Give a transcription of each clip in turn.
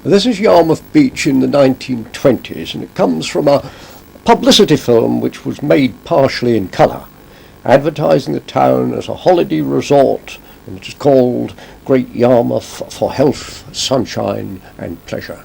This is Yarmouth Beach in the 1920s, and it comes from a publicity film which was made partially in colour, advertising the town as a holiday resort, and it is called Great Yarmouth for health, sunshine and pleasure.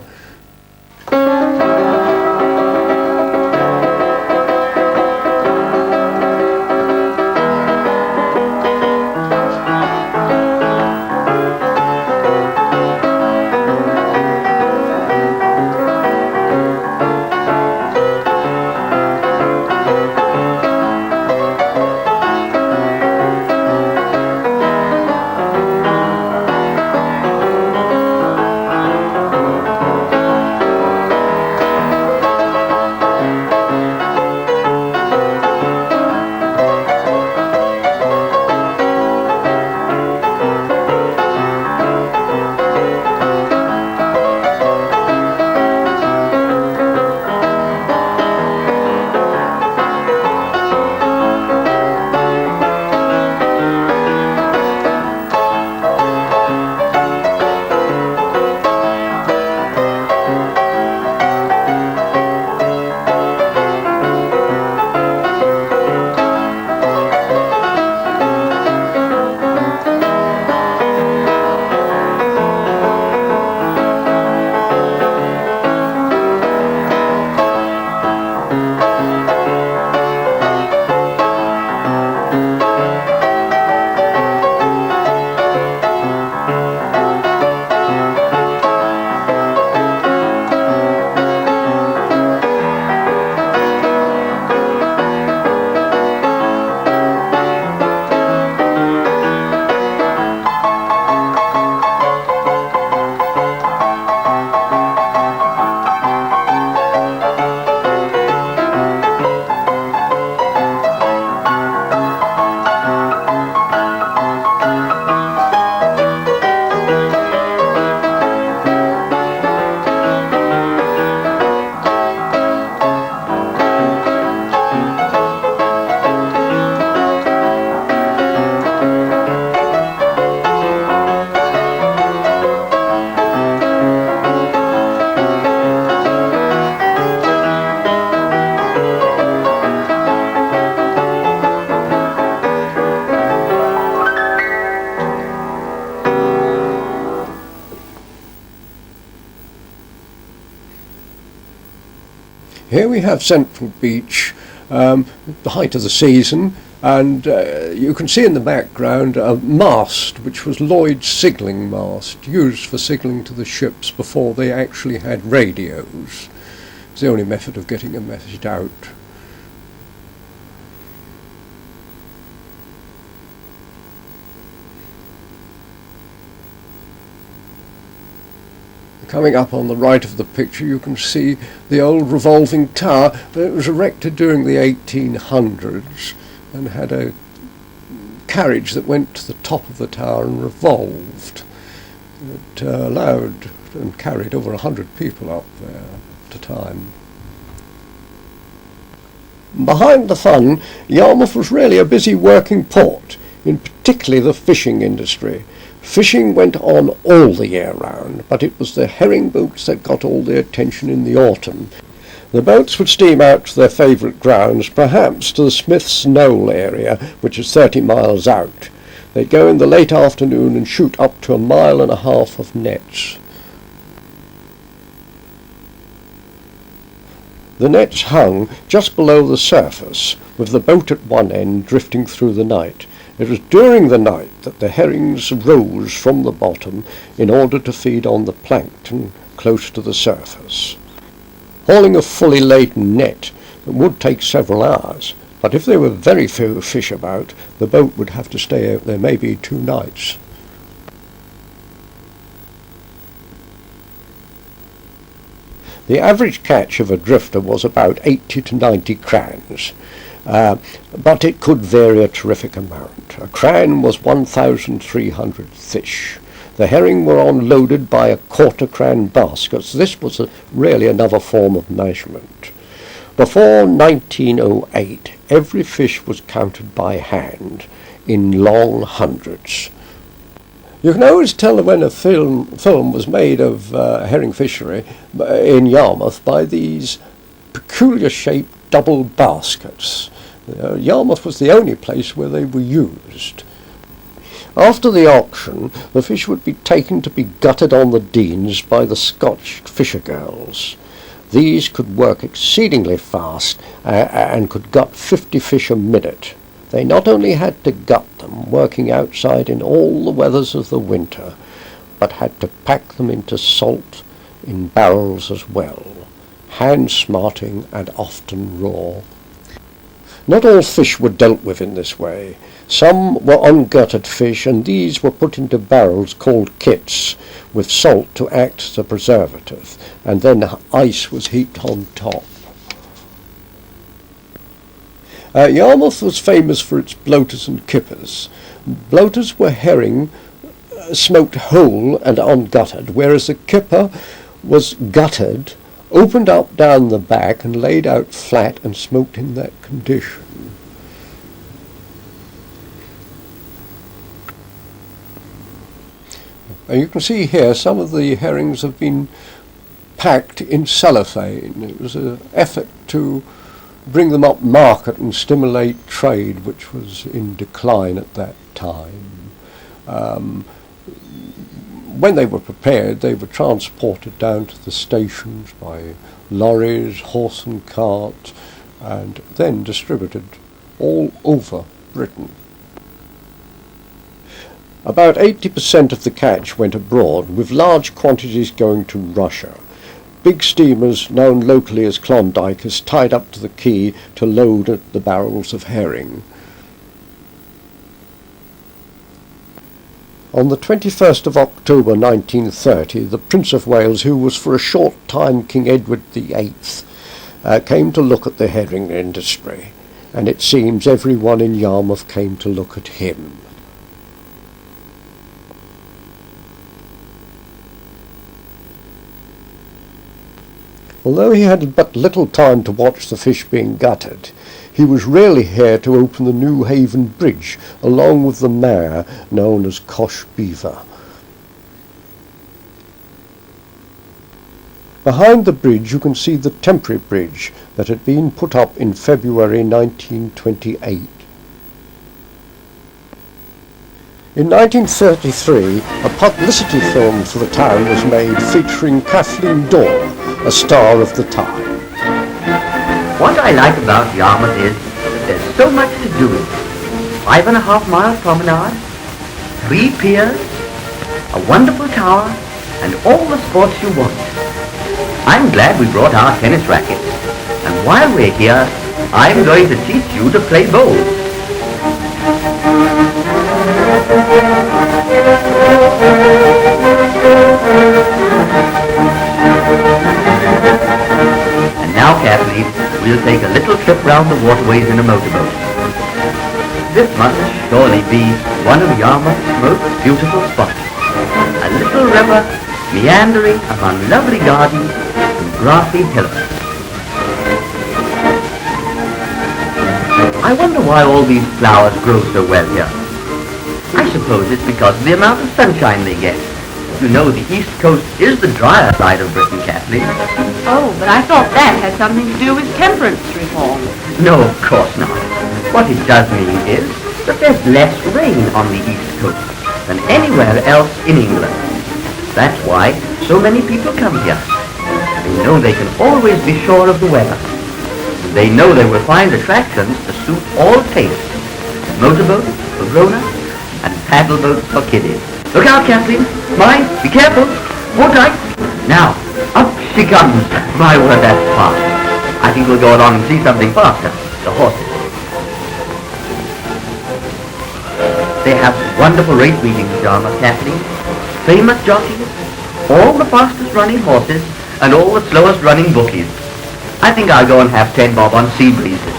Here we have Central Beach, the height of the season, and you can see in the background a mast which was Lloyd's signalling mast, used for signalling to the ships before they actually had radios. It's the only method of getting a message out. Coming up on the right of the picture you can see the old revolving tower. It was erected during the 1800s and had a carriage that went to the top of the tower and revolved. It allowed and carried over 100 people up there at a time. Behind the fun, Yarmouth was really a busy working port, in particularly the fishing industry. Fishing went on all the year round, but it was the herring boats that got all the attention in the autumn. The boats would steam out to their favourite grounds, perhaps to the Smith's Knoll area, which is 30 miles out. They'd go in the late afternoon and shoot up to 1.5 miles of nets. The nets hung just below the surface, with the boat at one end drifting through the night. It was during the night that the herrings rose from the bottom in order to feed on the plankton close to the surface. Hauling a fully laden net would take several hours, but if there were very few fish about, the boat would have to stay out there maybe 2 nights. The average catch of a drifter was about 80 to 90 crans. But it could vary a terrific amount. A cran was 1,300 fish. The herring were unloaded by a quarter-cran baskets. This was really another form of measurement. Before 1908, every fish was counted by hand in long hundreds. You can always tell when a film was made of herring fishery in Yarmouth by these peculiar shaped double baskets. Yarmouth was the only place where they were used. After the auction, the fish would be taken to be gutted on the Denes by the Scotch fisher girls. These could work exceedingly fast and could gut 50 fish a minute. They not only had to gut them, working outside in all the weathers of the winter, but had to pack them into salt in barrels as well, hand smarting and often raw. Not all fish were dealt with in this way. Some were ungutted fish, and these were put into barrels called kits, with salt to act as a preservative, and then ice was heaped on top. Yarmouth was famous for its bloaters and kippers. Bloaters were herring smoked whole and ungutted, whereas the kipper was gutted, opened up down the back and laid out flat and smoked in that condition. You can see here some of the herrings have been packed in cellophane. It was an effort to bring them up market and stimulate trade, which was in decline at that time. When they were prepared, they were transported down to the stations by lorries, horse and cart, and then distributed all over Britain. About 80% of the catch went abroad, with large quantities going to Russia. Big steamers, known locally as Klondikers, tied up to the quay to load the barrels of herring. On the 21st of October 1930, the Prince of Wales, who was for a short time King Edward VIII, came to look at the herring industry, and it seems everyone in Yarmouth came to look at him. Although he had but little time to watch the fish being gutted, he was rarely here to open the New Haven Bridge, along with the mare known as Cosh Beaver. Behind the bridge you can see the temporary bridge that had been put up in February 1928. In 1933, a publicity film for the town was made featuring Kathleen Dorr, a star of the time. What I like about Yarmouth is that there's so much to do. 5.5 mile promenade, 3 piers, a wonderful tower, and all the sports you want. I'm glad we brought our tennis rackets, and while we're here, I'm going to teach you to play bowls. And now, Kathleen, we'll take a little trip round the waterways in a motorboat. This must surely be one of Yarmouth's most beautiful spots. A little river meandering among lovely gardens and grassy hillocks. I wonder why all these flowers grow so well here. I suppose it's because of the amount of sunshine they get. You know the East Coast is the drier side of Britain, Kathleen. Oh, but I thought that had something to do with temperance reform. No, of course not. What it does mean is that there's less rain on the East Coast than anywhere else in England. That's why so many people come here. They know they can always be sure of the weather. They know they will find attractions to suit all tastes. Motorboats for grown-ups and paddle boats for kiddies. Look out, Kathleen. Mind, be careful. Hold tight. Now, up she comes. My word, that's fast. I think we'll go along and see something faster. The horses. They have wonderful race meetings, Yarmouth, Kathleen. Famous jockeys, all the fastest running horses, and all the slowest running bookies. I think I'll go and have 10 bob on sea breezes.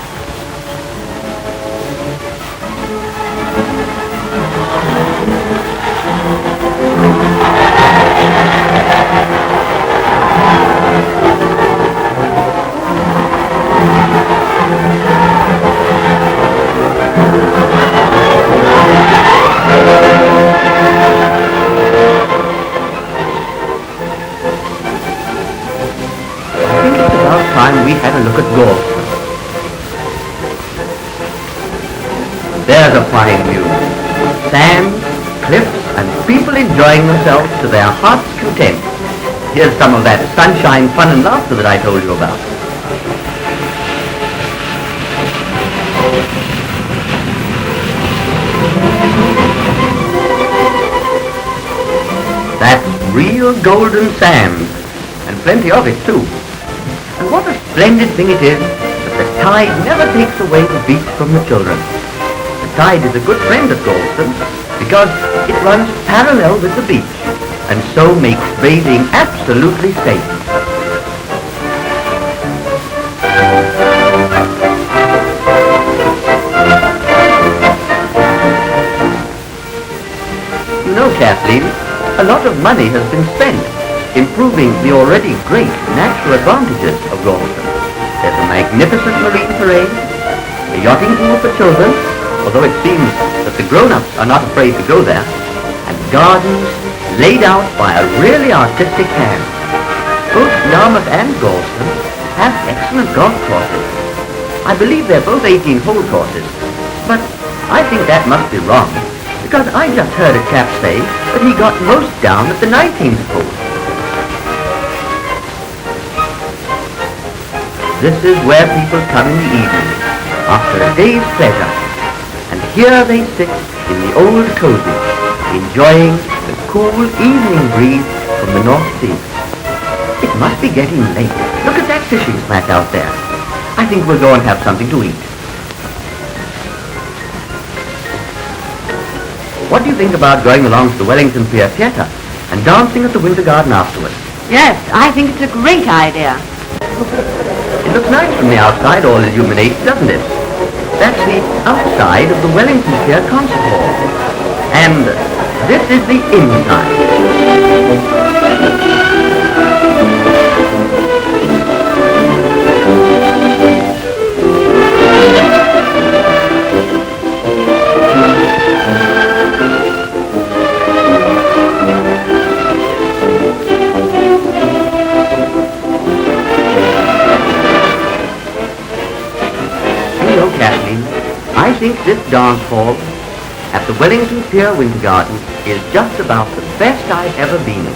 time we had a look at Galston. There's a fine view. Sand, cliffs, and people enjoying themselves to their heart's content. Here's some of that sunshine, fun and laughter that I told you about. That's real golden sand, and plenty of it too. And what a splendid thing it is that the tide never takes away the beach from the children. The tide is a good friend of Galston because it runs parallel with the beach and so makes bathing absolutely safe. You know, Kathleen, a lot of money has been spent improving the already great natural advantages of Galston. There's a magnificent marine parade, a yachting pool for children, although it seems that the grown-ups are not afraid to go there, and gardens laid out by a really artistic hand. Both Yarmouth and Galston have excellent golf courses. I believe they're both 18-hole courses, but I think that must be wrong, because I just heard a chap say that he got most down at the 19th hole. This is where people come in the evening, after a day's pleasure, and here they sit in the old cozy, enjoying the cool evening breeze from the North Sea. It must be getting late. Look at that fishing smack out there. I think we'll go and have something to eat. What do you think about going along to the Wellington Pier Theatre and dancing at the Winter Garden afterwards? Yes, I think it's a great idea. It looks nice from the outside, all illuminated, doesn't it? That's the outside of the Wellington Pier Concert Hall. And this is the inside. Kathleen, I think this dance hall at the Wellington Pier Winter Garden is just about the best I've ever been in.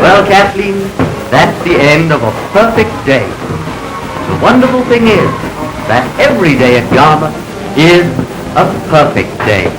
Well, Kathleen, that's the end of a perfect day. The wonderful thing is that every day at Yarmouth is a perfect day.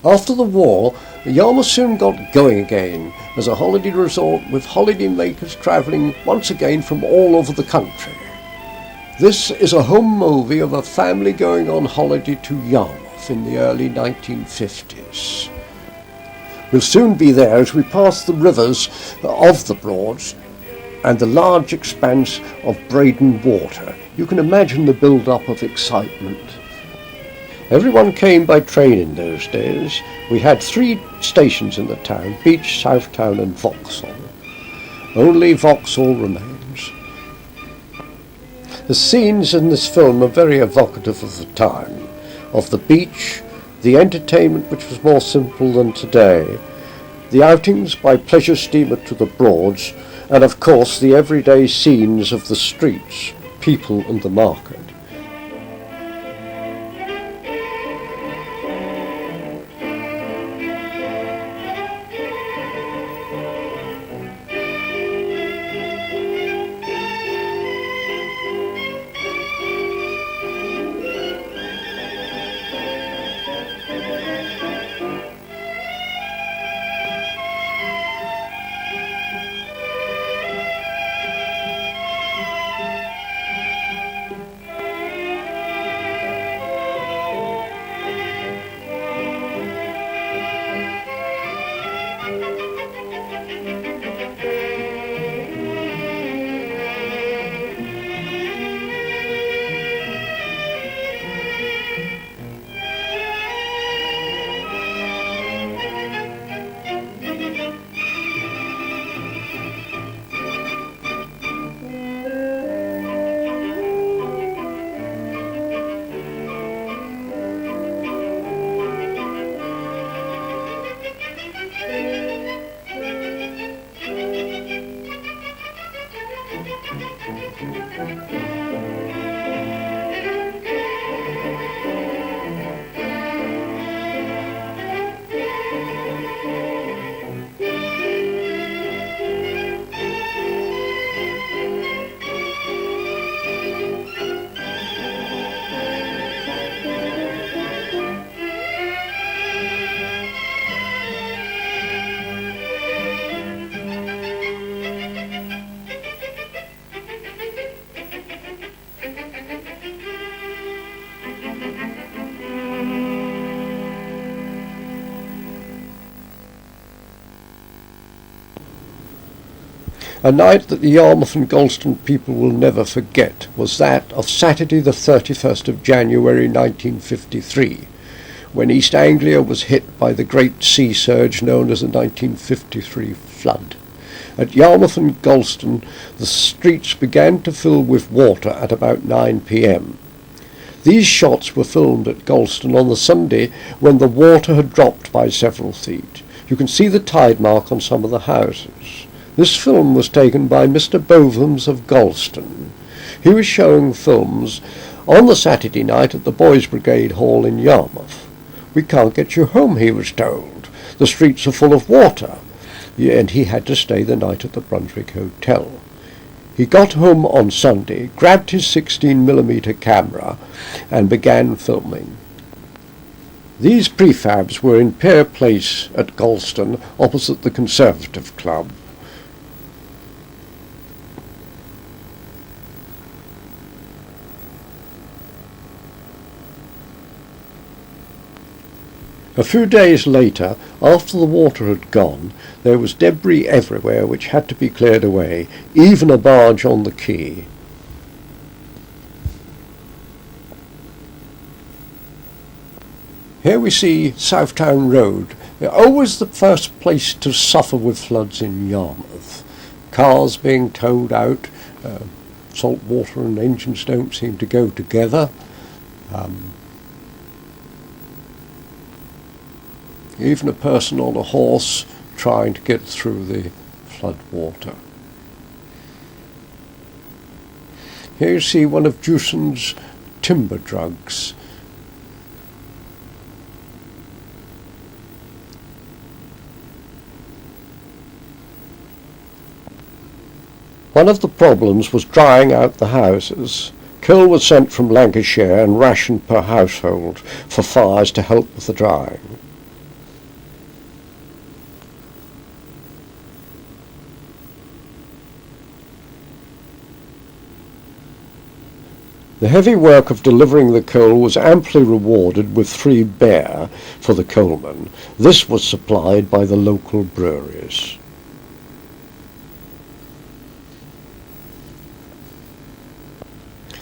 After the war, Yarmouth soon got going again as a holiday resort with holiday makers travelling once again from all over the country. This is a home movie of a family going on holiday to Yarmouth in the early 1950s. We'll soon be there as we pass the rivers of the Broads and the large expanse of Breydon Water. You can imagine the build-up of excitement. Everyone came by train in those days. We had 3 stations in the town: Beach, Southtown and Vauxhall. Only Vauxhall remains. The scenes in this film are very evocative of the time, of the beach, the entertainment which was more simple than today, the outings by pleasure steamer to the Broads, and of course the everyday scenes of the streets, people and the market. A night that the Yarmouth and Galston people will never forget was that of Saturday the 31st of January 1953, when East Anglia was hit by the great sea surge known as the 1953 flood. At Yarmouth and Galston, the streets began to fill with water at about 9 p.m. These shots were filmed at Galston on the Sunday when the water had dropped by several feet. You can see the tide mark on some of the houses. This film was taken by Mr. Bovams of Galston. He was showing films on the Saturday night at the Boys' Brigade Hall in Yarmouth. "We can't get you home," he was told. "The streets are full of water." And he had to stay the night at the Brunswick Hotel. He got home on Sunday, grabbed his 16mm camera and began filming. These prefabs were in Pear Place at Galston, opposite the Conservative Club. A few days later, after the water had gone, there was debris everywhere which had to be cleared away, even a barge on the quay. Here we see Southtown Road, always the first place to suffer with floods in Yarmouth. Cars being towed out, salt water and engines don't seem to go together. Even a person on a horse trying to get through the flood water. Here you see one of Jewson's timber drugs. One of the problems was drying out the houses. Coal was sent from Lancashire and rationed per household for fires to help with the drying. The heavy work of delivering the coal was amply rewarded with free beer for the coalmen. This was supplied by the local breweries.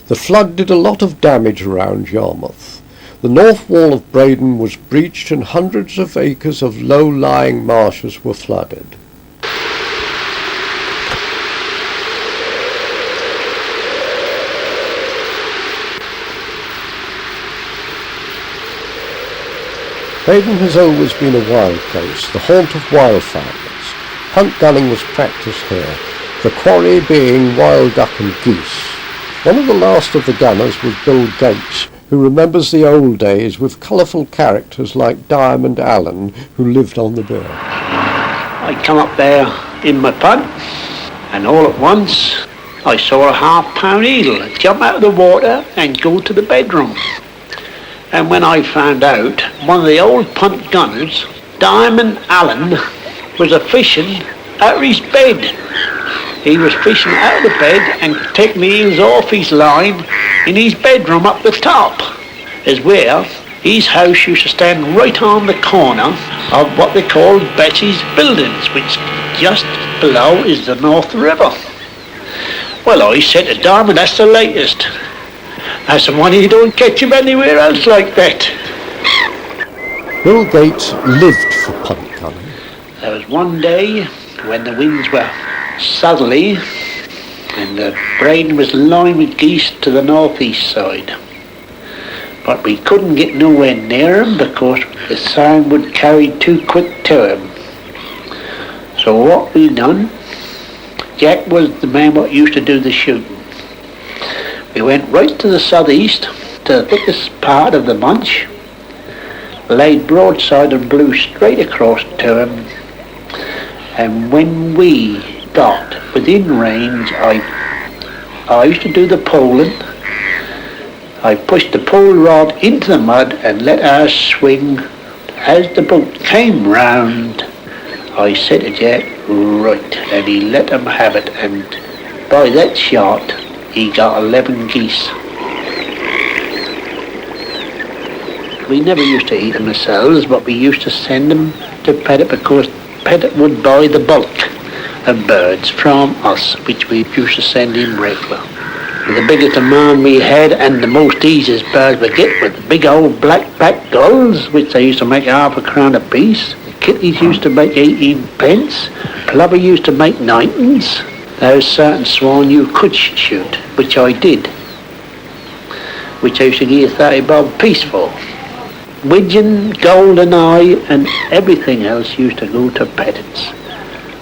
The flood did a lot of damage around Yarmouth. The north wall of Braden was breached and hundreds of acres of low-lying marshes were flooded. Braden has always been a wild place, the haunt of wildfires. Hunt gunning was practised here, the quarry being wild duck and geese. One of the last of the gunners was Bill Gates, who remembers the old days with colourful characters like Diamond Allen, who lived on the Bill. I come up there in my punt, and all at once I saw a half-pound eel jump out of the water and go to the bedroom. And when I found out, one of the old punt gunners, Diamond Allen, was a-fishing out of his bed. He was fishing out of the bed and taking the eels off his line in his bedroom up the top. As well, his house used to stand right on the corner of what they called Betsy's Buildings, which just below is the North River. Well, I said to Diamond, that's the latest. That's the one you don't catch him anywhere else like that. Bill Gates lived for punt gunning. There was one day when the winds were southerly and the Braden was lined with geese to the northeast side. But we couldn't get nowhere near him because the sound would carry too quick to him. So what we done, Jack was the man what used to do the shooting. We went right to the southeast, to the thickest part of the bunch, laid broadside and blew straight across to him, and when we got within range, I used to do the poling. I pushed the pole rod into the mud and let ours swing. As the boat came round, I said to Jack, right, and he let him have it, and by that shot, he got 11 geese. We never used to eat them ourselves, but we used to send them to Pettit because Pettit would buy the bulk. of birds from us, which we used to send in regular. The biggest demand we had and the most easiest birds we get were the big old black-backed gulls, which they used to make £0.5 a piece. The kitties used to make 18 pence. Plover used to make 9pence. There was certain swan you could shoot, which I did, which I used to give 30 bob a piece for. Widgeon, golden eye and everything else used to go to pettants.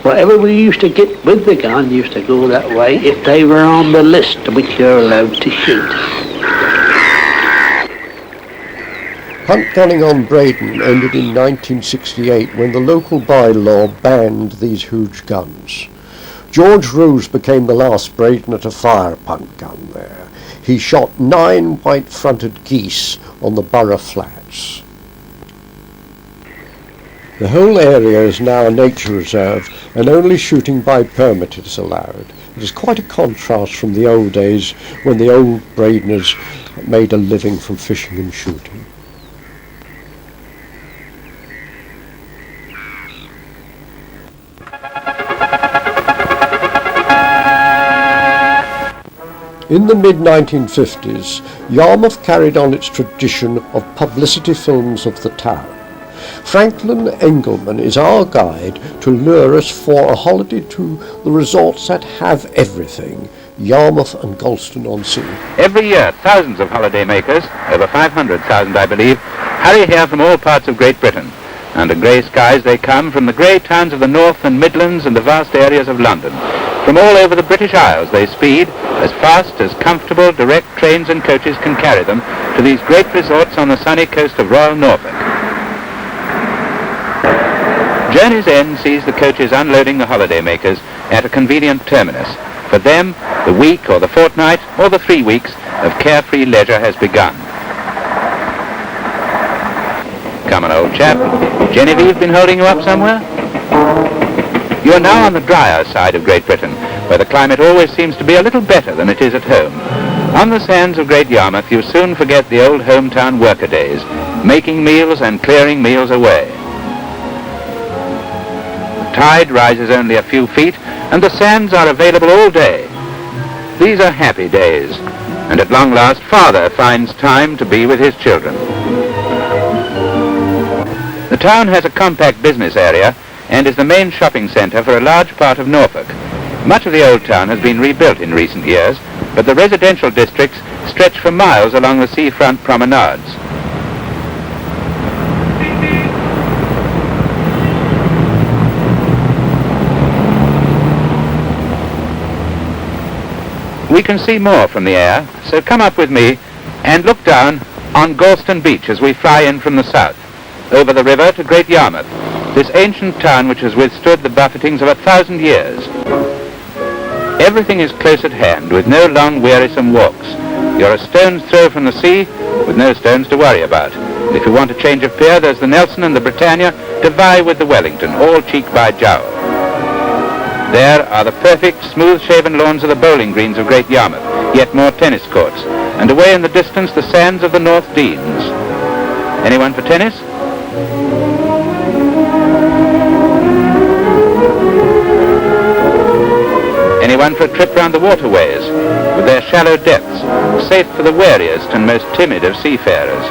Whatever we used to get with the gun used to go that way if they were on the list which you're allowed to shoot. Hunt gunning on Breydon ended in 1968 when the local by-law banned these huge guns. George Rose became the last Breydoner to fire a punt gun there. He shot 9 white-fronted geese on the Borough Flats. The whole area is now a nature reserve and only shooting by permit is allowed. It is quite a contrast from the old days when the old Breydoners made a living from fishing and shooting. In the mid-1950s, Yarmouth carried on its tradition of publicity films of the town. Franklin Engelman is our guide to lure us for a holiday to the resorts that have everything, Yarmouth and Galston-on-Sea. Every year, thousands of holiday makers, over 500,000 I believe, hurry here from all parts of Great Britain. Under grey skies they come from the grey towns of the North and Midlands and the vast areas of London. From all over the British Isles they speed, as fast as comfortable direct trains and coaches can carry them, to these great resorts on the sunny coast of Royal Norfolk. Journey's End sees the coaches unloading the holiday makers at a convenient terminus. For them, the week or the fortnight or the 3 weeks of carefree leisure has begun. Come on, old chap. Genevieve been holding you up somewhere? You are now on the drier side of Great Britain, where the climate always seems to be a little better than it is at home. On the sands of Great Yarmouth you soon forget the old hometown worker days, making meals and clearing meals away. The tide rises only a few feet and the sands are available all day. These are happy days, and at long last father finds time to be with his children. The town has a compact business area and is the main shopping centre for a large part of Norfolk. Much of the old town has been rebuilt in recent years, but the residential districts stretch for miles along the seafront promenades. We can see more from the air, so come up with me and look down on Galston Beach as we fly in from the south, over the river to Great Yarmouth, this ancient town which has withstood the buffetings of 1,000 years. Everything is close at hand, with no long, wearisome walks. You're a stone's throw from the sea, with no stones to worry about. And if you want a change of pier, there's the Nelson and the Britannia to vie with the Wellington, all cheek by jowl. There are the perfect, smooth-shaven lawns of the bowling greens of Great Yarmouth, yet more tennis courts, and away in the distance the sands of the North Deans. Anyone for tennis? Anyone for a trip round the waterways, with their shallow depths, safe for the wariest and most timid of seafarers?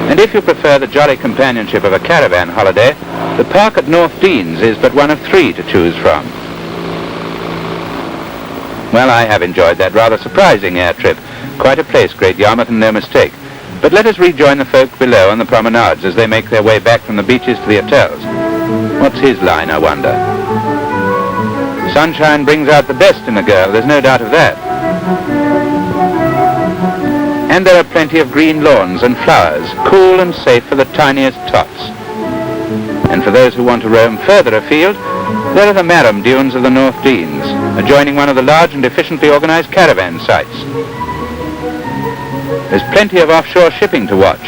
And if you prefer the jolly companionship of a caravan holiday, the park at North Deans is but one of 3 to choose from. Well, I have enjoyed that rather surprising air trip. Quite a place, Great Yarmouth, and no mistake. But let us rejoin the folk below on the promenades as they make their way back from the beaches to the hotels. What's his line, I wonder? Sunshine brings out the best in a girl, there's no doubt of that. And there are plenty of green lawns and flowers, cool and safe for the tiniest tots. And for those who want to roam further afield, there are the Marham Dunes of the North Deans, adjoining one of the large and efficiently organized caravan sites. There's plenty of offshore shipping to watch,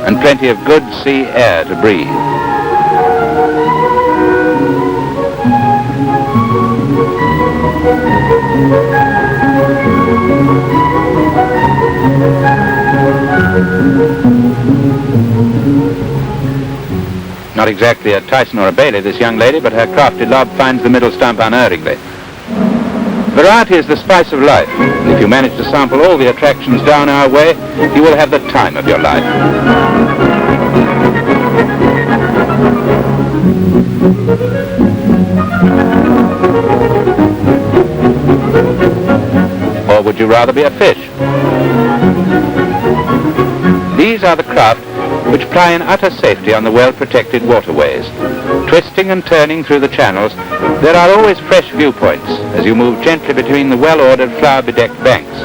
and plenty of good sea air to breathe. Not exactly a Tyson or a Bailey, this young lady, but her crafty lob finds the middle stump unerringly. Variety is the spice of life. If you manage to sample all the attractions down our way, you will have the time of your life. Or would you rather be a fish? These are the craft which ply in utter safety on the well-protected waterways. Twisting and turning through the channels, there are always fresh viewpoints as you move gently between the well-ordered flower-bedecked banks.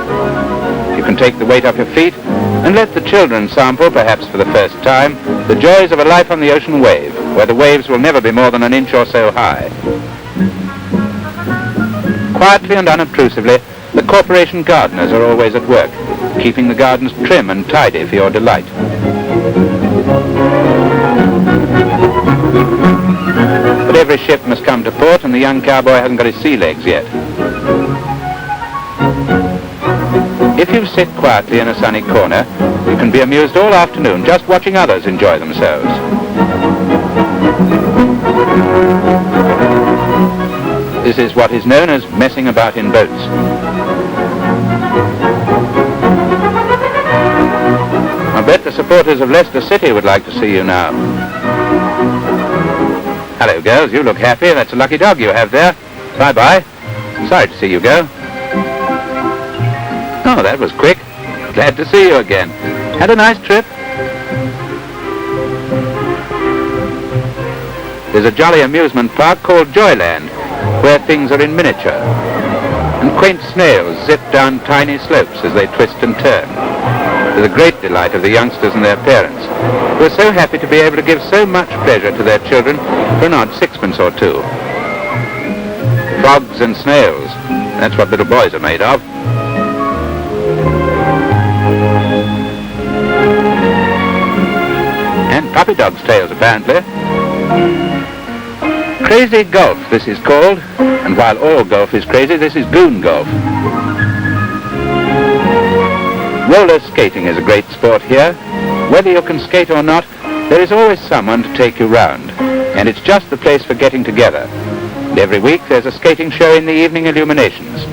You can take the weight off your feet and let the children sample, perhaps for the first time, the joys of a life on the ocean wave, where the waves will never be more than an inch or so high. Quietly and unobtrusively, the corporation gardeners are always at work, keeping the gardens trim and tidy for your delight. But every ship must come to port, and the young cowboy hasn't got his sea legs yet. If you sit quietly in a sunny corner, you can be amused all afternoon just watching others enjoy themselves. This is what is known as messing about in boats. I bet the supporters of Leicester City would like to see you now. Hello, girls. You look happy. That's a lucky dog you have there. Bye-bye. Sorry to see you go. Oh, that was quick. Glad to see you again. Had a nice trip? There's a jolly amusement park called Joyland, where things are in miniature, and quaint snails zip down tiny slopes as they twist and turn, to the great delight of the youngsters and their parents, who are so happy to be able to give so much pleasure to their children for an odd sixpence or two. Frogs and snails, that's what little boys are made of. And puppy dogs' tails, apparently. Crazy golf, this is called, and while all golf is crazy, this is goon golf. Roller skating is a great sport here. Whether you can skate or not, there is always someone to take you round, and it's just the place for getting together. And every week there's a skating show in the evening illuminations.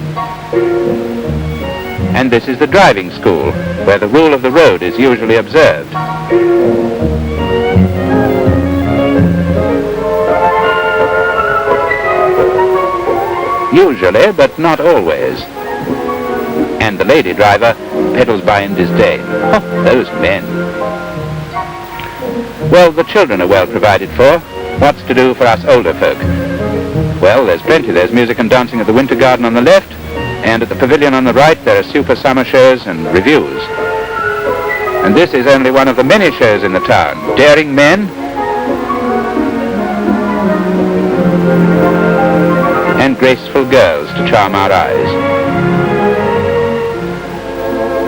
And this is the driving school, where the rule of the road is usually observed. Usually, but not always. And the lady driver pedals by in disdain. Oh, those men. Well, the children are well provided for. What's to do for us older folk? Well, there's plenty. There's music and dancing at the Winter Garden on the left, and at the pavilion on the right there are super summer shows and reviews. And this is only one of the many shows in the town. Daring men and graceful girls to charm our eyes.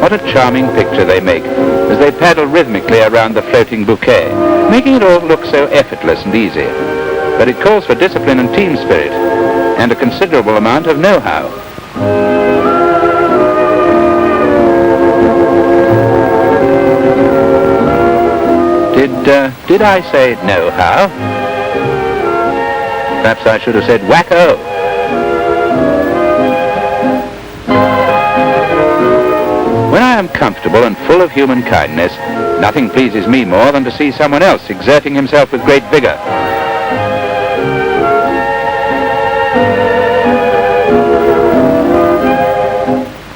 What a charming picture they make as they paddle rhythmically around the floating bouquet, making it all look so effortless and easy. But it calls for discipline and team spirit, and a considerable amount of know-how. Did I say know-how? Perhaps I should have said wacko. When I am comfortable and full of human kindness, nothing pleases me more than to see someone else exerting himself with great vigor.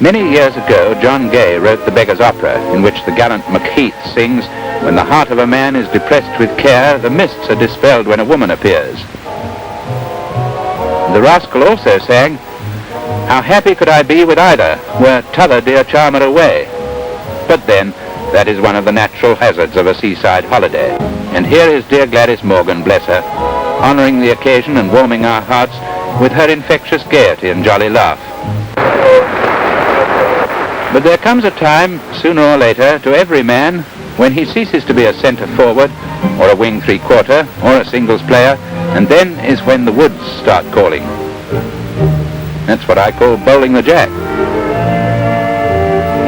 Many years ago, John Gay wrote The Beggar's Opera, in which the gallant Macheath sings, "When the heart of a man is depressed with care, the mists are dispelled when a woman appears." The rascal also sang, "How happy could I be with either, were t'other dear charmer away." But then, that is one of the natural hazards of a seaside holiday. And here is dear Gladys Morgan, bless her, honouring the occasion and warming our hearts with her infectious gaiety and jolly laugh. But there comes a time, sooner or later, to every man, when he ceases to be a centre forward, or a wing three-quarter, or a singles player, and then is when the woods start calling. That's what I call bowling the jack.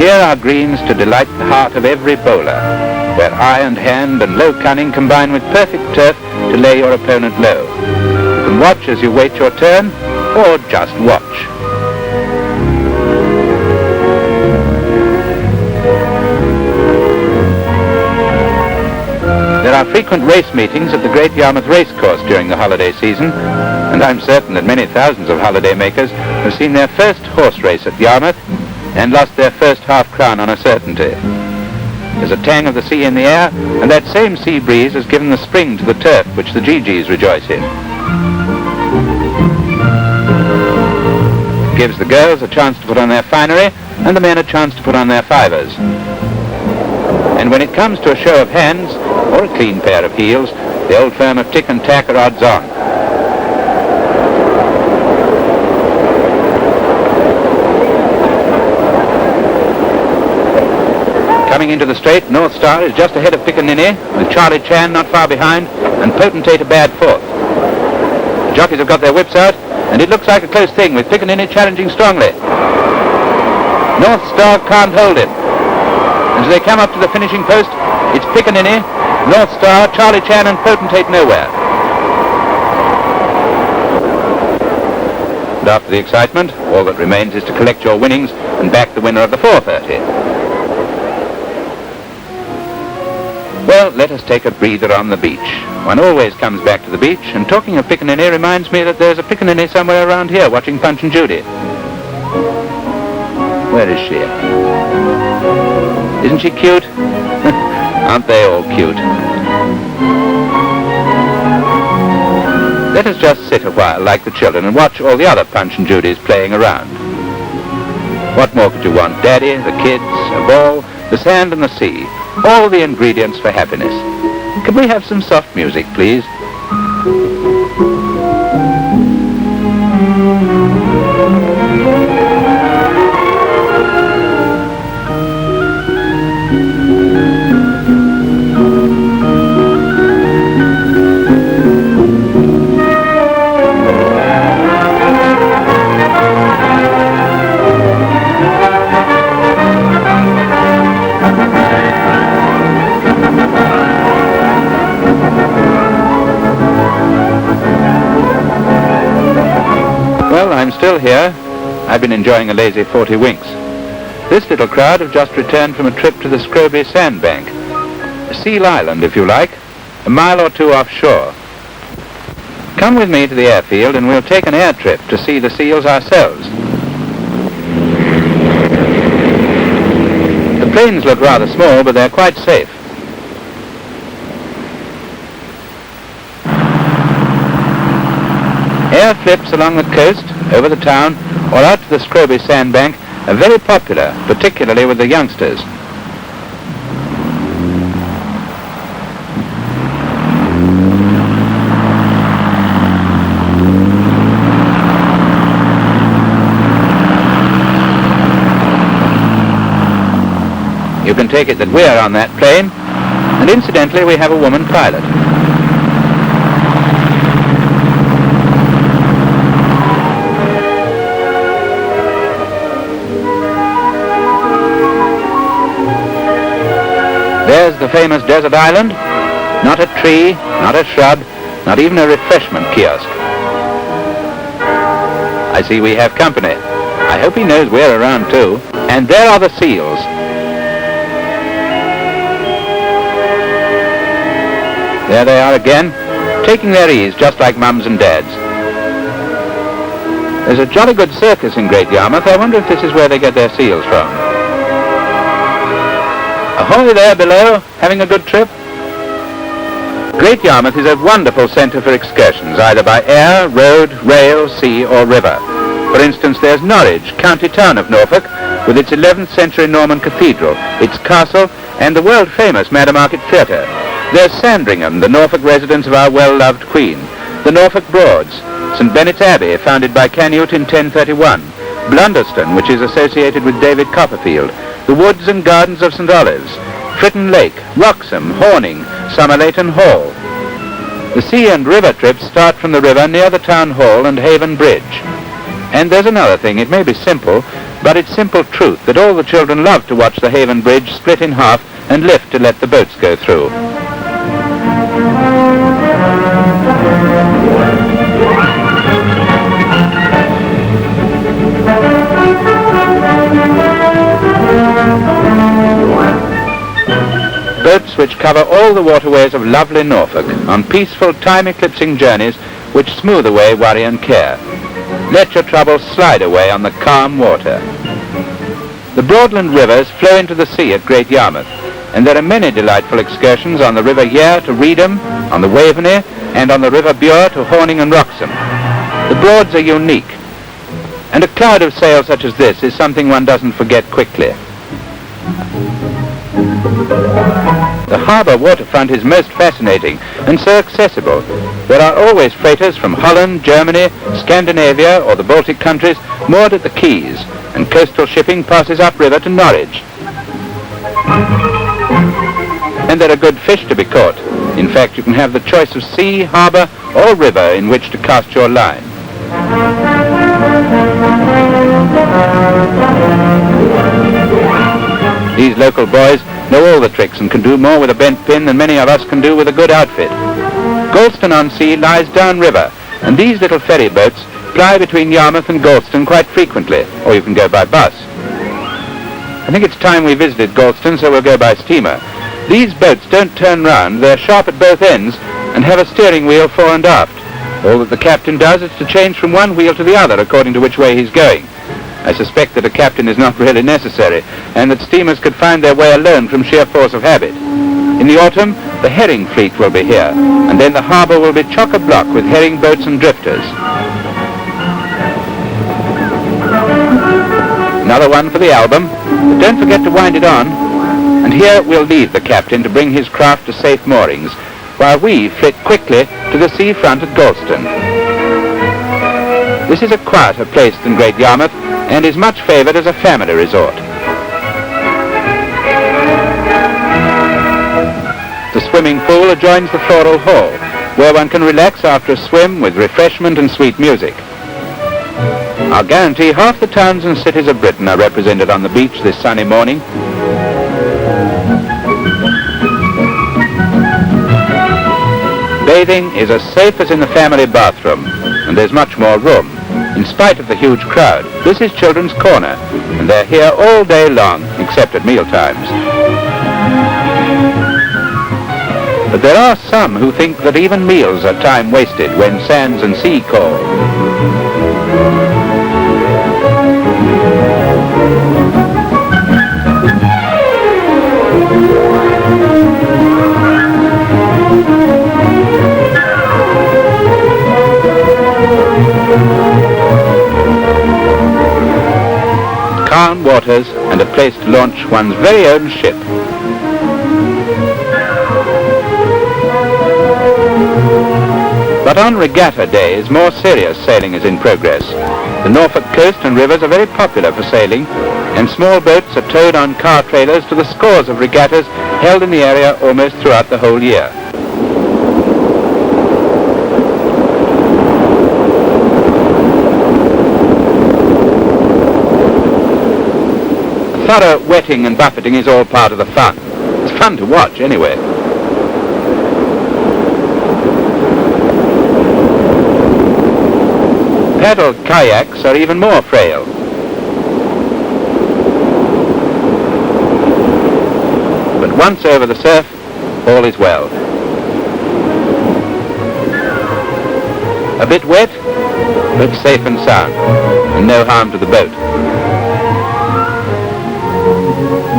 Here are greens to delight the heart of every bowler, where eye and hand and low cunning combine with perfect turf to lay your opponent low. You can watch as you wait your turn, or just watch. There are frequent race meetings at the Great Yarmouth Racecourse during the holiday season, and I'm certain that many thousands of holiday makers have seen their first horse race at Yarmouth and lost their first half-crown on a certainty. There's a tang of the sea in the air, and that same sea breeze has given the spring to the turf which the GGs rejoice in. It gives the girls a chance to put on their finery, and the men a chance to put on their fivers. And when it comes to a show of hands, or a clean pair of heels, the old firm of Tick and Tack are odds on. Coming into the straight, North Star is just ahead of Piccaninny, with Charlie Chan not far behind, and Potentate a bad fourth. The jockeys have got their whips out, and it looks like a close thing, with Piccaninny challenging strongly. North Star can't hold him. As they come up to the finishing post, it's Piccaninny, North Star, Charlie Chan and Potentate nowhere. And after the excitement, all that remains is to collect your winnings and back the winner of the 4:30. Well, let us take a breather on the beach. One always comes back to the beach, and talking of Piccaninny reminds me that there's a Piccaninny somewhere around here watching Punch and Judy. Where is she? Isn't she cute? Aren't they all cute? Let us just sit a while like the children and watch all the other Punch and Judys playing around. What more could you want? Daddy, the kids, a ball, the sand and the sea. All the ingredients for happiness. Can we have some soft music, please? Well, I'm still here. I've been enjoying a lazy 40 winks. This little crowd have just returned from a trip to the Scroby sandbank. A seal island, if you like, a mile or two offshore. Come with me to the airfield and we'll take an air trip to see the seals ourselves. The planes look rather small, but they're quite safe. Air flips along the coast, over the town, or out to the Scroby sandbank are very popular, particularly with the youngsters. You can take it that we're on that plane, and incidentally we have a woman pilot. There's the famous desert island. Not a tree, not a shrub, not even a refreshment kiosk. I see we have company. I hope he knows we're around too. And there are the seals. There they are again, taking their ease just like mums and dads. There's a jolly good circus in Great Yarmouth. I wonder if this is where they get their seals from. Ahoy there below, having a good trip? Great Yarmouth is a wonderful centre for excursions, either by air, road, rail, sea or river. For instance, there's Norwich, county town of Norfolk, with its 11th century Norman cathedral, its castle and the world-famous Meadowmarket Theatre. There's Sandringham, the Norfolk residence of our well-loved Queen. The Norfolk Broads, St. Benet's Abbey, founded by Canute in 1031. Blunderston, which is associated with David Copperfield. The woods and gardens of St. Olave's, Fritton Lake, Wroxham, Horning, Somerleyton Hall. The sea and river trips start from the river near the town hall and Haven Bridge. And there's another thing, it may be simple, but it's simple truth that all the children love to watch the Haven Bridge split in half and lift to let the boats go through. which cover all the waterways of lovely Norfolk on peaceful, time-eclipsing journeys which smooth away worry and care. Let your troubles slide away on the calm water. The Broadland rivers flow into the sea at Great Yarmouth, and there are many delightful excursions on the River Yare to Reedham, on the Waveney, and on the River Bure to Horning and Wroxham. The Broads are unique, and a cloud of sail such as this is something one doesn't forget quickly. The harbour waterfront is most fascinating and so accessible. There are always freighters from Holland, Germany, Scandinavia or the Baltic countries moored at the quays, and coastal shipping passes upriver to Norwich. And there are good fish to be caught. In fact, you can have the choice of sea, harbour or river in which to cast your line. These local boys know all the tricks and can do more with a bent pin than many of us can do with a good outfit. Galston-on-Sea lies downriver, and these little ferry boats ply between Yarmouth and Galston quite frequently, or you can go by bus. I think it's time we visited Galston, so we'll go by steamer. These boats don't turn round, they're sharp at both ends and have a steering wheel fore and aft. All that the captain does is to change from one wheel to the other according to which way he's going. I suspect that a captain is not really necessary, and that steamers could find their way alone from sheer force of habit. In the autumn, the herring fleet will be here, and then the harbour will be chock-a-block with herring boats and drifters. Another one for the album, but don't forget to wind it on. And here we'll leave the captain to bring his craft to safe moorings, while we flit quickly to the seafront at Galston. This is a quieter place than Great Yarmouth, and is much favoured as a family resort. The swimming pool adjoins the floral hall, where one can relax after a swim with refreshment and sweet music. I'll guarantee half the towns and cities of Britain are represented on the beach this sunny morning. Bathing is as safe as in the family bathroom, and there's much more room. In spite of the huge crowd, this is Children's Corner, and they're here all day long, except at meal times. But there are some who think that even meals are time wasted when sands and sea call. Calm waters and a place to launch one's very own ship. But on regatta days, more serious sailing is in progress. The Norfolk coast and rivers are very popular for sailing, and small boats are towed on car trailers to the scores of regattas held in the area almost throughout the whole year. Thorough wetting and buffeting is all part of the fun. It's fun to watch, anyway. Paddle kayaks are even more frail. But once over the surf, all is well. A bit wet, but safe and sound, and no harm to the boat.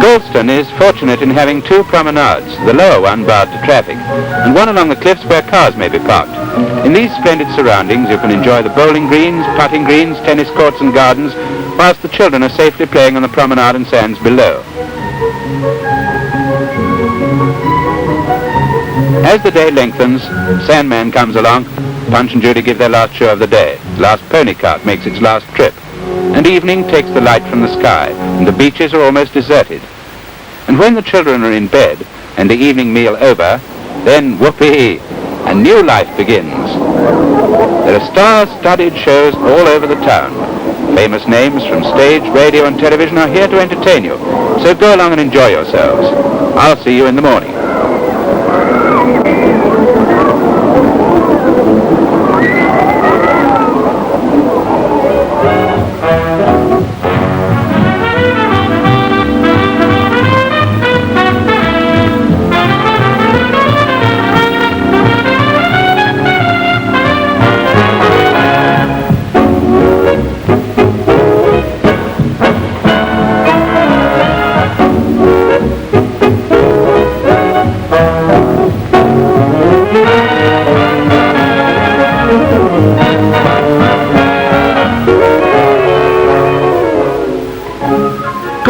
Galston is fortunate in having two promenades, the lower one barred to traffic, and one along the cliffs where cars may be parked. In these splendid surroundings you can enjoy the bowling greens, putting greens, tennis courts and gardens, whilst the children are safely playing on the promenade and sands below. As the day lengthens, Sandman comes along, Punch and Judy give their last show of the day, the last pony cart makes its last trip, and evening takes the light from the sky, and the beaches are almost deserted. And when the children are in bed, and the evening meal over, then whoopee, a new life begins. There are star-studded shows all over the town. Famous names from stage, radio and television are here to entertain you, so go along and enjoy yourselves. I'll see you in the morning.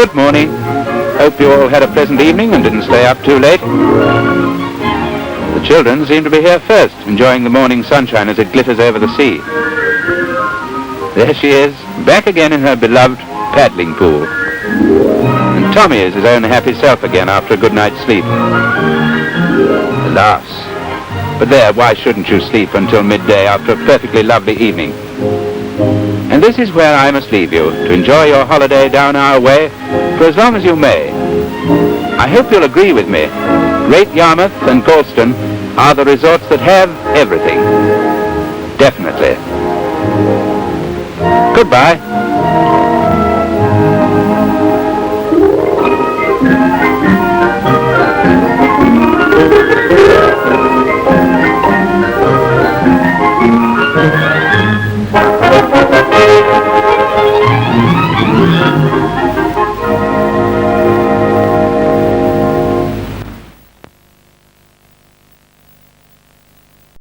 Good morning. Hope you all had a pleasant evening and didn't stay up too late. The children seem to be here first, enjoying the morning sunshine as it glitters over the sea. There she is, back again in her beloved paddling pool. And Tommy is his own happy self again after a good night's sleep. Alas. But there, why shouldn't you sleep until midday after a perfectly lovely evening? And this is where I must leave you, to enjoy your holiday down our way for as long as you may. I hope you'll agree with me. Great Yarmouth and Galston are the resorts that have everything. Definitely. Goodbye.